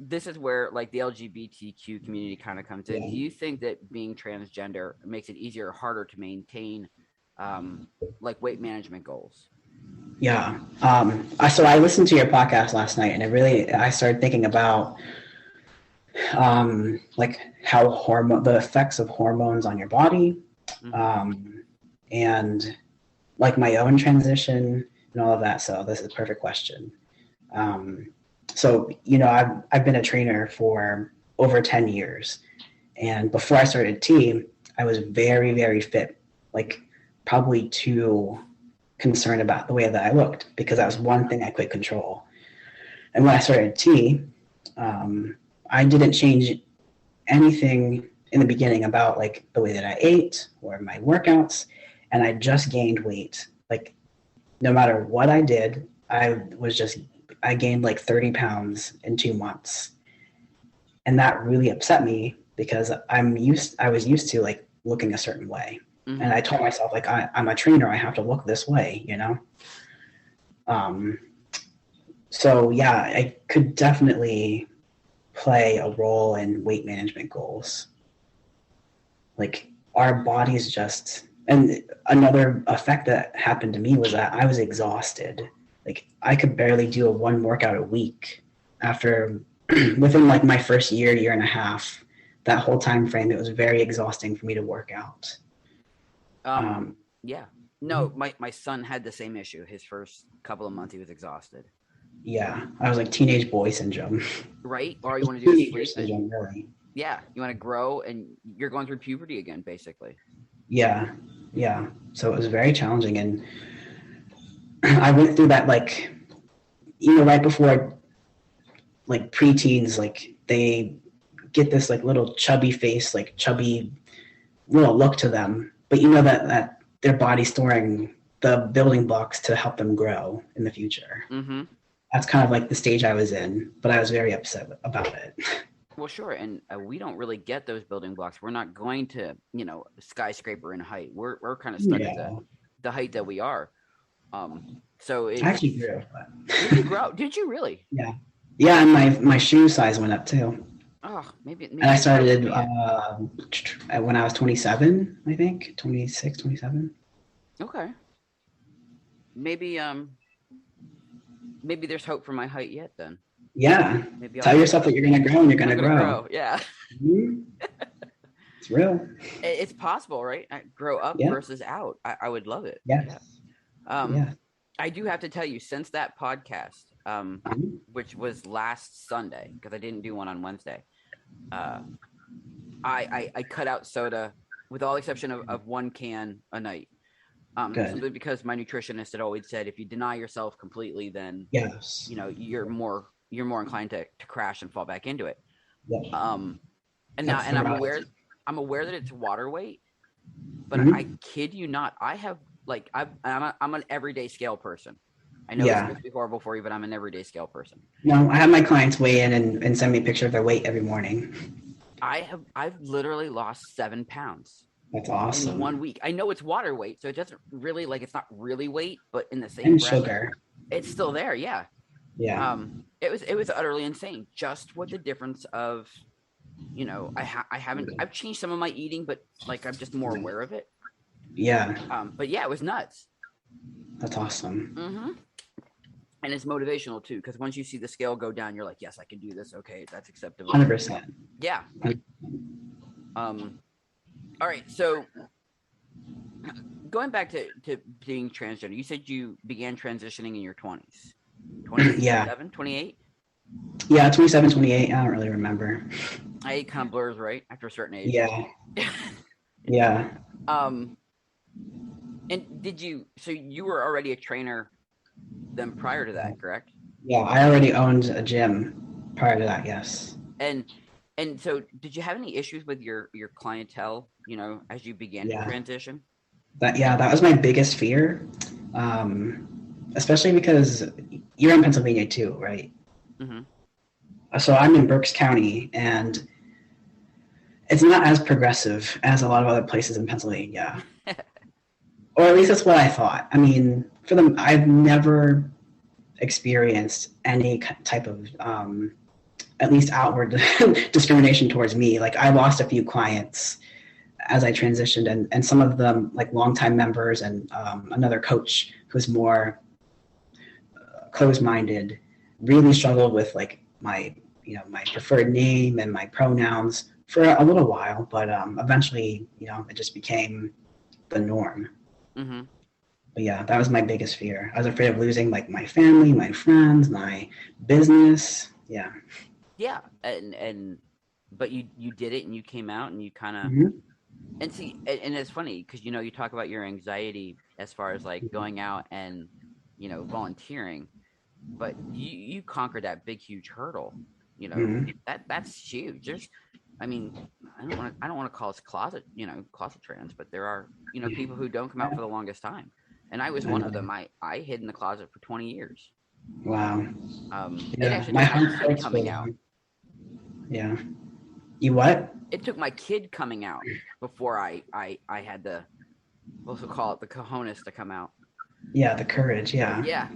this is where like the LGBTQ community kind of comes in. Do you think that being transgender makes it easier or harder to maintain like weight management goals? Yeah. So I listened to your podcast last night, and I started thinking about like how the effects of hormones on your body, and like my own transition and all of that. So this is a perfect question. So, I've been a trainer for over 10 years. And before I started T, I was very, very fit, like probably too concerned about the way that I looked, because that was one thing I could control. And when I started T, I didn't change anything in the beginning about like the way that I ate or my workouts. And I just gained weight. Like no matter what I did, I gained like 30 pounds in 2 months. And that really upset me because I was used to like looking a certain way. And I told myself like, I'm a trainer, I have to look this way, So yeah, I could definitely play a role in weight management goals. Like our bodies and another effect that happened to me was that I was exhausted. Like I could barely do one workout a week within like my first year and a half. That whole time frame, it was very exhausting for me to work out. Yeah. No, my son had the same issue. His first couple of months, he was exhausted. Yeah, I was like teenage boy syndrome. Right? All you want to do is sleep. Syndrome, really. Yeah, you want to grow, and you're going through puberty again, basically. Yeah. So it was very challenging, and I went through that like, right before like preteens, like they get this like little chubby face, like chubby little look to them, but that their body's storing the building blocks to help them grow in the future. That's kind of like the stage I was in, but I was very upset about it. Well, sure, and we don't really get those building blocks. We're not going to, skyscraper in height. We're kind of stuck at the height that we are. So I actually grew. Did you grow? Did you really? Yeah, and my shoe size went up too. Oh, maybe. And I started when I was 27, I think 26, 27. Okay. Maybe there's hope for my height yet then. Yeah. Tell yourself that you're going to grow and you're going to grow. Yeah. It's real. It's possible, right? Grow up versus out. I would love it. Yes. Yeah. I do have to tell you, since that podcast, which was last Sunday, because I didn't do one on Wednesday, I cut out soda with all exception of one can a night. Simply because my nutritionist had always said, if you deny yourself completely, then you're more inclined to crash and fall back into it. And I'm aware that it's water weight, but I kid you not, I'm an everyday scale person. I know it's supposed to be horrible for you, but I'm an everyday scale person. No, I have my clients weigh in and send me a picture of their weight every morning. I've literally lost 7 pounds. That's awesome. In 1 week. I know it's water weight, so it doesn't really it's not really weight, but in the same and breath, sugar. It's still there. Yeah. Yeah. It was utterly insane. Just what the difference of, I've changed some of my eating, but like I'm just more aware of it. Yeah. But yeah, it was nuts. That's awesome. And it's motivational too, because once you see the scale go down, you're like, yes, I can do this. Okay, that's acceptable. 100%. Yeah. All right, so going back to being transgender, you said you began transitioning in your 20s. 27, 28? Yeah, 27, 28. I don't really remember. It kind of blurs, right? After a certain age. Yeah. Yeah. And so you were already a trainer then prior to that, correct? Yeah, I already owned a gym prior to that, yes. And so did you have any issues with your clientele, as you began to transition? That was my biggest fear, especially because you're in Pennsylvania too, right? So I'm in Berks County, and it's not as progressive as a lot of other places in Pennsylvania. Or at least that's what I thought. I mean, I've never experienced any type of at least outward discrimination towards me. Like I lost a few clients as I transitioned, and some of them like longtime members and another coach who's more closed-minded really struggled with like my preferred name and my pronouns for a little while, but eventually it just became the norm. Mm-hmm. But yeah, that was my biggest fear. I was afraid of losing like my family, my friends, my business. Yeah. Yeah, but you did it, and you came out, and you kind of and see, and it's funny because you talk about your anxiety as far as like going out and volunteering, but you conquered that big huge hurdle. That's huge. I don't want to call us closet trans, but there are people who don't come out for the longest time, and I was one of them. I hid in the closet for 20 years. Wow. It actually took my kid coming out. Yeah. You what? It took my kid coming out before I had the, we'll call it the cojones to come out. Yeah, the courage. Yeah. Yeah.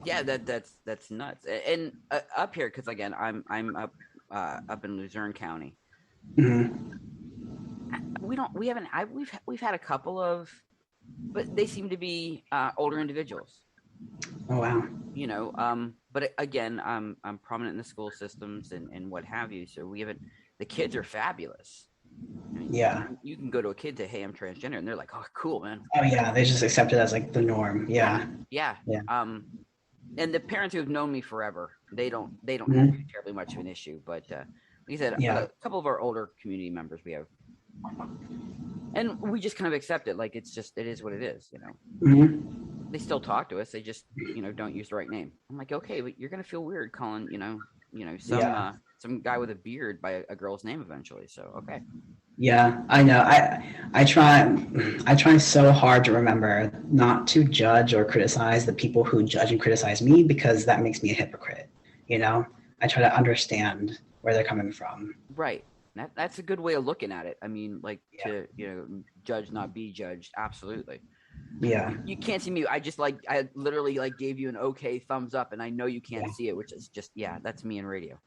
Yeah, that's nuts. And up here, because again, I'm up in Luzerne County. Mm-hmm. We've had a couple of, but they seem to be older individuals. Oh wow. But again, I'm prominent in the school systems and what have you. So we haven't. The kids are fabulous. Yeah. You can go to a kid to, hey, I'm transgender, and they're like, oh, cool, man. Oh yeah, they just accept it as like the norm. Yeah. Yeah. And the parents who have known me forever, they don't have terribly much of an issue. But like I said, a couple of our older community members we have, and we just kind of accept it. Like it is what it is. They still talk to us. They just don't use the right name. I'm like, okay, but you're gonna feel weird calling some guy with a beard by a girl's name eventually. So okay. Yeah, I know. I try so hard to remember not to judge or criticize the people who judge and criticize me, because that makes me a hypocrite. I try to understand where they're coming from. Right. That's a good way of looking at it. I mean, like to judge, not be judged. Absolutely. Yeah. You can't see me. I literally gave you an okay thumbs up, and I know you can't see it, which is just that's me in radio.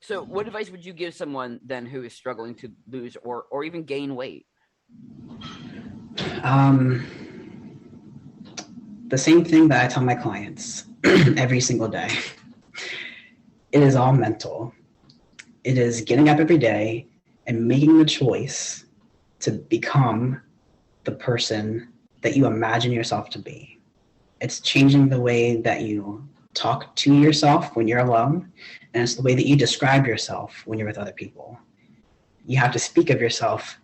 So what advice would you give someone then who is struggling to lose or even gain weight? The same thing that I tell my clients every single day. It is all mental. It is getting up every day and making the choice to become the person that you imagine yourself to be. It's changing the way that you talk to yourself when you're alone, and it's the way that you describe yourself when you're with other people. You have to speak of yourself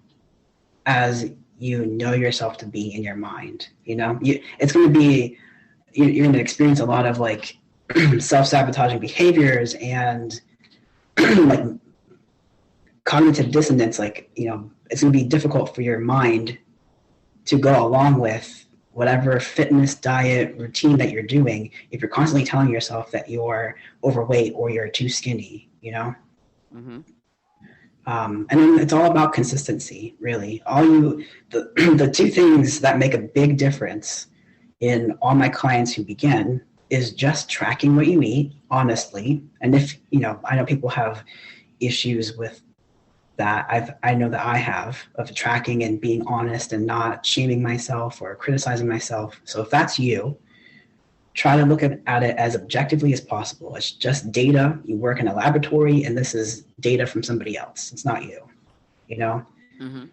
as you know yourself to be in your mind. It's going to be, you're going to experience a lot of like self-sabotaging behaviors and like cognitive dissonance. Like, it's going to be difficult for your mind to go along with whatever fitness, diet, routine that you're doing, if you're constantly telling yourself that you're overweight or you're too skinny, Mm-hmm. And then it's all about consistency, really. The two things that make a big difference in all my clients who begin is just tracking what you eat, honestly. And if, I know people have issues with that. I know that I have, of tracking and being honest and not shaming myself or criticizing myself. So if that's you, try to look at it as objectively as possible. It's just data. You work in a laboratory, and this is data from somebody else. It's not you, Mm-hmm.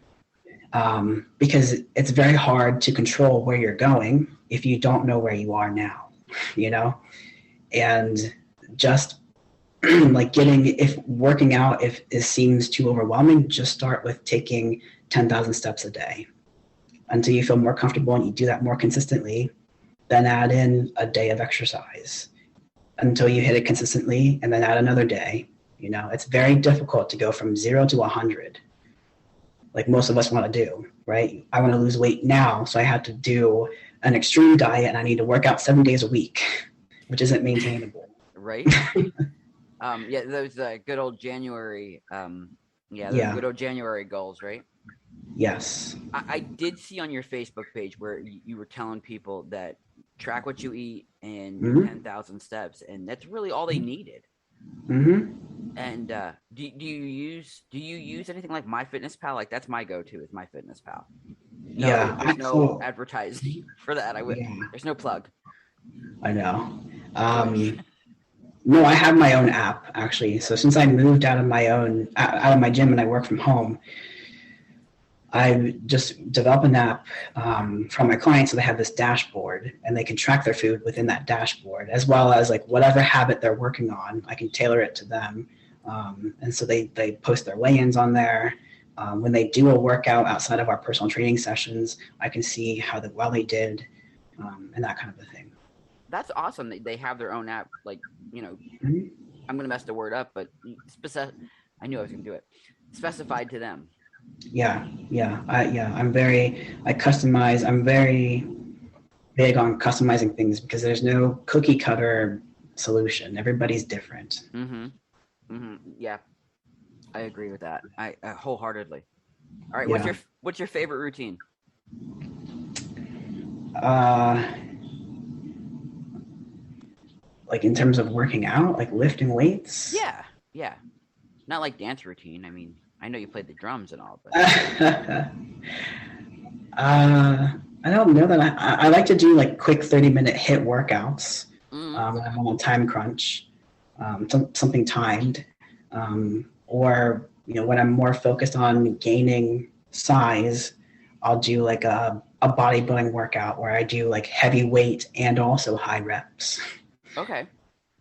Because it's very hard to control where you're going if you don't know where you are now, and just if working out, if it seems too overwhelming, just start with taking 10,000 steps a day until you feel more comfortable, and you do that more consistently. Then add in a day of exercise until you hit it consistently, and then add another day. It's very difficult to go from 0 to 100, like most of us want to do, right? I want to lose weight now, so I have to do an extreme diet, and I need to work out 7 days a week, which isn't maintainable. Right. Those good old January. Good old January goals, right? Yes. I did see on your Facebook page where you were telling people that track what you eat, and Mm-hmm. 10,000 steps, and that's really all they needed. Mm-hmm. And do you use anything like MyFitnessPal? Like that's my go-to is MyFitnessPal. No, there's no advertising for that. There's no plug. I know. No, I have my own app actually. So since I moved out of my gym and I work from home, I just developed an app for my clients, so they have this dashboard and they can track their food within that dashboard, as well as like whatever habit they're working on, I can tailor it to them. And so they post their weigh-ins on there. When they do a workout outside of our personal training sessions, I can see how well they did, and that kind of a thing. That's awesome. They have their own app. Like, Mm-hmm. I'm going to mess the word up, but I knew I was going to do it. Specified to them. Yeah. I'm very big on customizing things because there's no cookie cutter solution. Everybody's different. Yeah, I agree with that. I wholeheartedly. All right, Yeah. what's your favorite routine? Like in terms of working out, like lifting weights. Yeah. Not like dance routine. I mean, I know you played the drums and all, but I don't know that I like to do like quick 30-minute hit workouts. When I'm on a time crunch, something timed, or when I'm more focused on gaining size, I'll do like a bodybuilding workout where I do like heavy weight and also high reps. Okay.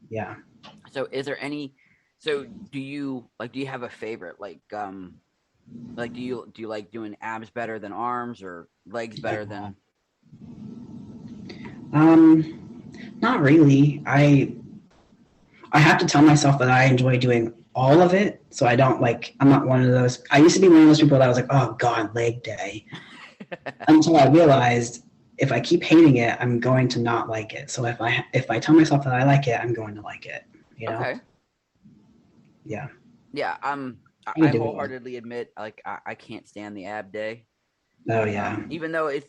Yeah. So do you have a favorite? Like do you like doing abs better than arms or legs better than? Not really. I have to tell myself that I enjoy doing all of it. So I'm not one of those. I used to be one of those people that was like, oh God, leg day. Until I realized if I keep hating it, I'm going to not like it. So if I tell myself that I like it, I'm going to like it. Okay. Yeah. Yeah. I wholeheartedly admit, like, I can't stand the ab day. Oh yeah. Even though it's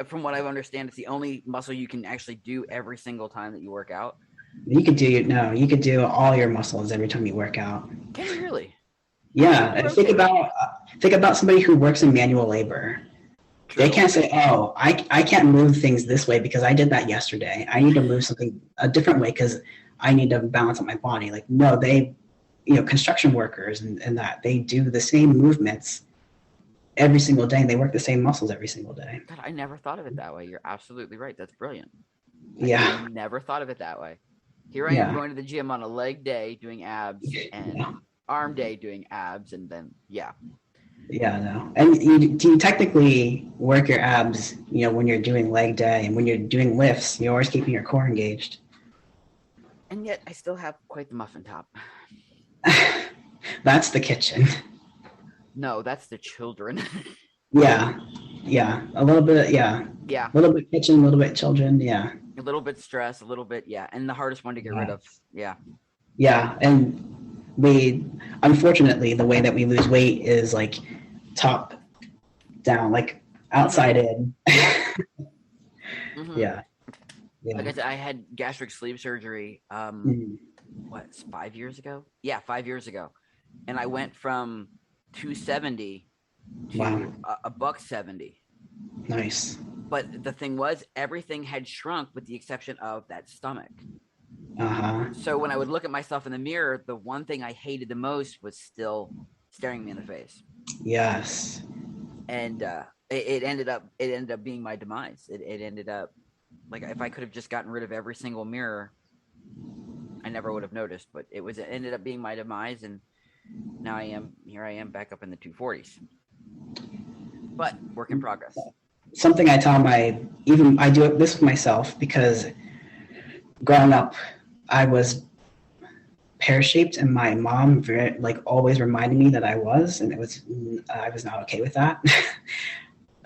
from what I understand, it's the only muscle you can actually do every single time that you work out. You could do all your muscles every time you work out. Can you really? Yeah. And think about somebody who works in manual labor. True. They can't say, oh, I can't move things this way because I did that yesterday. I need to move something a different way because I need to balance out my body. Like, no, construction workers and that they do the same movements every single day and they work the same muscles every single day. God, I never thought of it that way. You're absolutely right. That's brilliant. Yeah. I never thought of it that way. Here I am going to the gym on a leg day doing abs and arm day doing abs, and then Yeah, no. And you technically work your abs, when you're doing leg day, and when you're doing lifts, you're always keeping your core engaged. And yet I still have quite the muffin top. That's the kitchen. No, that's the children. Yeah. A little bit, yeah. Yeah. A little bit kitchen, a little bit children, yeah. A little bit stress, a little bit, yeah. And the hardest one to get rid of, yeah. Yeah, and unfortunately, the way that we lose weight is like top down, like outside in. Yeah. Like I said, I had gastric sleeve surgery, 5 years ago? Yeah, 5 years ago. And I went from 270 to $170. Nice. But the thing was, everything had shrunk with the exception of that stomach. So when I would look at myself in the mirror, the one thing I hated the most was still staring me in the face. Yes. And it ended up being my demise. It ended up, like, if I could have just gotten rid of every single mirror, I never would have noticed. But it ended up being my demise, and now here I am back up in the 240s. But work in progress. Something I tell I do this with myself because growing up, I was pear-shaped, and my mom always reminded me that I was, and I was not okay with that.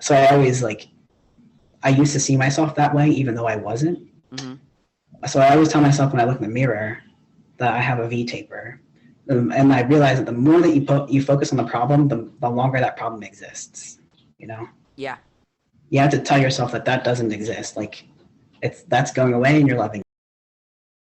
So I always I used to see myself that way, even though I wasn't. Mm-hmm. So I always tell myself when I look in the mirror that I have a V-taper. And I realize that the more that you focus on the problem, the longer that problem exists, Yeah. You have to tell yourself that doesn't exist. Like, that's going away and you're loving